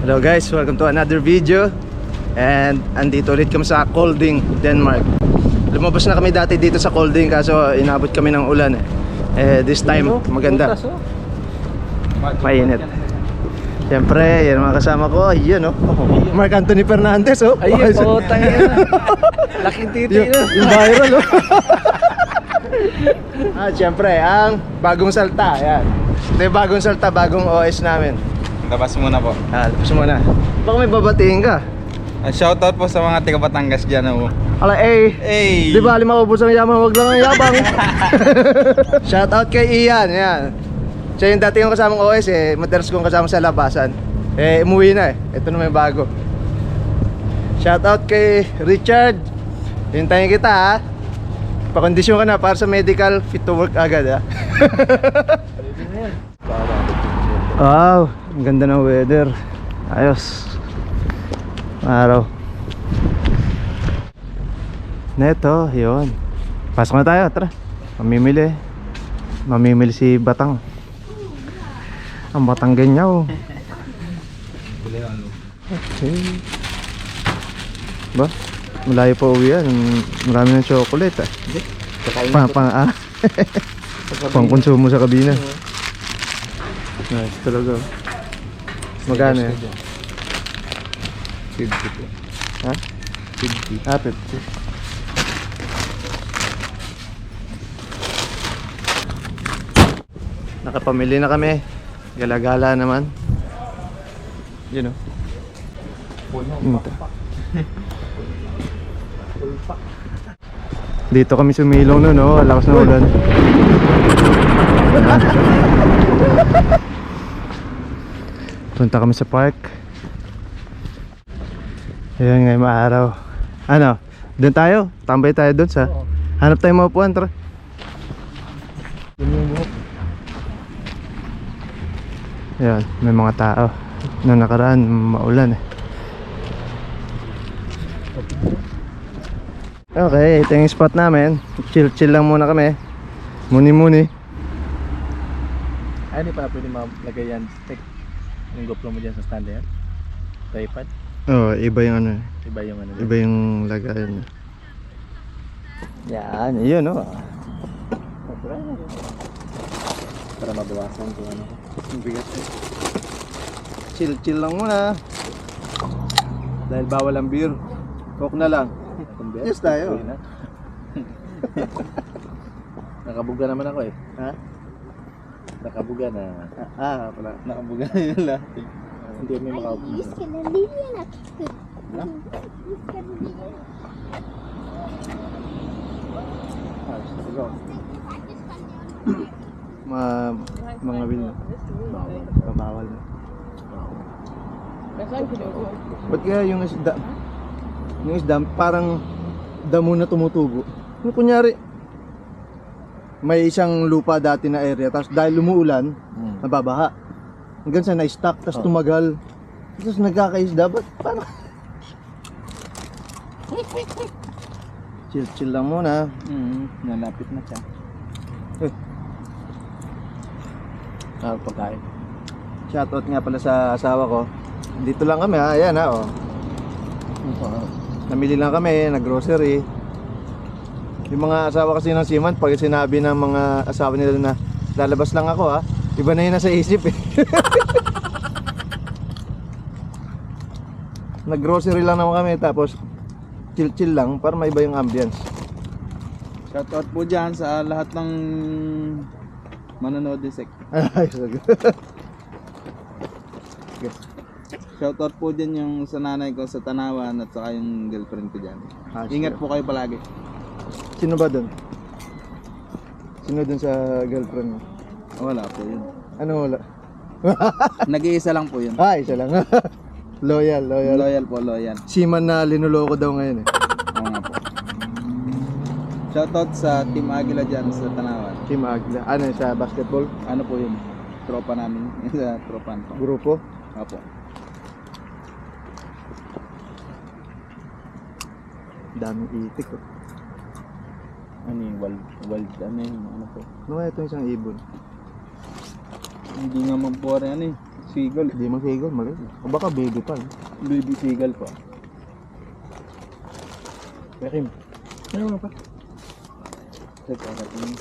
Hello guys, welcome to another video. And andito ulit kami sa Kolding, Denmark. Lumabas na kami dati dito sa Kolding kaso inabot kami ng ulan this time maganda. Mainit. Siyempre, yan mga kasama ko. Ayun Mark Anthony Fernandez Ayun po, tayo na. Laking titi na. Yung viral siyempre, ang bagong salta. Yan. Ito yung bagong salta, bagong OS namin. Labas muna po. Labas muna. Baka may babatiin ka. Shoutout po sa mga taga Batangas dyan. Ala Hey! Di ba maubos ang yaman, wag lang ang yabang. Shoutout kay Ian. Yan. Siya yung dati yung kasamang OS madalas kong kasama sa labasan. Umuwi na Ito na may bago. Shoutout kay Richard. Hintayin kita ha. Pakondisyon ka na para sa medical, fit to work agad ha. Wow, ang ganda ng weather. Ayos. Araw. Neto, yun. Pasok na tayo, tara. Mamimili si Batang. Ang Batang ganyaw. Okay. Ba? Malayo pa uwi yan. Marami ng chocolate Pang konsumo sa kabina. Nice talaga. Magkano yan? 50 po. Ha? 50. 50. Nakapamili na kami. Gala-gala naman. Yun Dito kami sumilong nun lakas na ulan. Punta kami sa park. Ayan ngayon maaraw. Ano? Doon tayo? Tambay tayo doon sa hanap tayo maupuan, tara. Ayan, may mga tao. Nung nakaraan, maulan Okay, ito yung spot namin. Chill lang muna kami. Muni-muni. Ay, hindi pala pwede malagay yan. Take yung GoPro mo dyan sa stand yan. Tripod. Iba yung ano. Iba yung ano. Iba yung lagayan. Yan, yun Para mabawasan kung ano. Ang bigat Chill lang muna. Dahil bawal ang beer. Coke na lang. Yes tayo. Nakabuga naman ako Ha? Nakabuga na. Pala. Nakabuga na yun lang. Hindi kami makaupo. Mga will na. Bawal na. Ba't kaya yung isda? Yung isda parang damo na tumutubo. Yung kunyari may isang lupa dati na area tapos dahil lumuulan nababaha hanggang sa na-stuck tapos tumagal tapos nagkakaisda. Ba't parang chill lang muna. Nalapit na siya. Pagkain. Shoutout nga pala sa asawa ko. Dito lang kami ayan namili lang kami, nag-grocery. Yung mga asawa kasi ng Siman, pag sinabi ng mga asawa nila na lalabas lang ako iba na yun nasa isip Nag-grocery lang naman kami tapos chill lang para maiba yung ambience. Shoutout po dyan sa lahat ng manonood din Shoutout po dyan yung sa nanay ko sa Tanawan at saka yung girlfriend ko dyan. Ingat po kayo palagi. Sino ba doon? Sino doon sa girlfriend mo? Wala po yun. Ano wala? Nag-iisa lang po yun. Isa lang. Loyal. Loyal po, loyal. Siman na linuloko daw ngayon Oo nga po. Shoutout sa Team Agila dyan sa Tanawan. Team Agla. Ano sa basketball? Ano po yun? Tropa namin. Sa tropan po. Grupo? Opo. Daming itik Ano yung wild ano po? Ano kaya itong isang ibon? Hindi nga mabuhay ano Seagull. Hindi mo seagull, mali. O baka baby pa. Baby seagull po. Kim. Ano pa? Check out natin.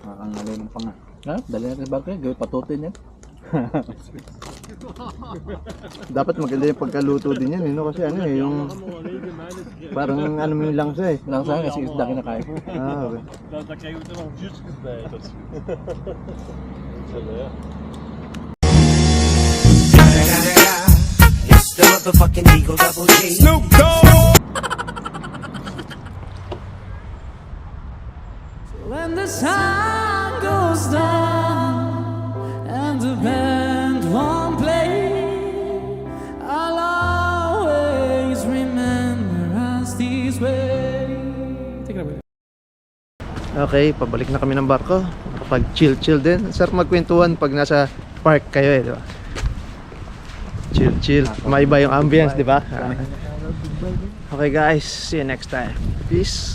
Makangalay ng panga. Ha? Dali natin sa bagay. Gawin patutin yan. Dapat maganda yung pagkaluto din yan, no? Kasi ano eh, yung parang ano mo yung langsa eh. Lang sa akin kasi isda kinakain. Ah, okay. Dat krijg je er nog juist bij. Dat is... It's the motherfucking Eagle Double G. When the sun goes down and the band won't play, I'll always remember us this way. Take it away. Okay, pabalik na kami ng barko. Kapag chill din. Sarap magkwentuhan pag nasa park kayo eh, di ba? Chill. Maiba yung ambience, di ba? Okay guys, see you next time. Peace.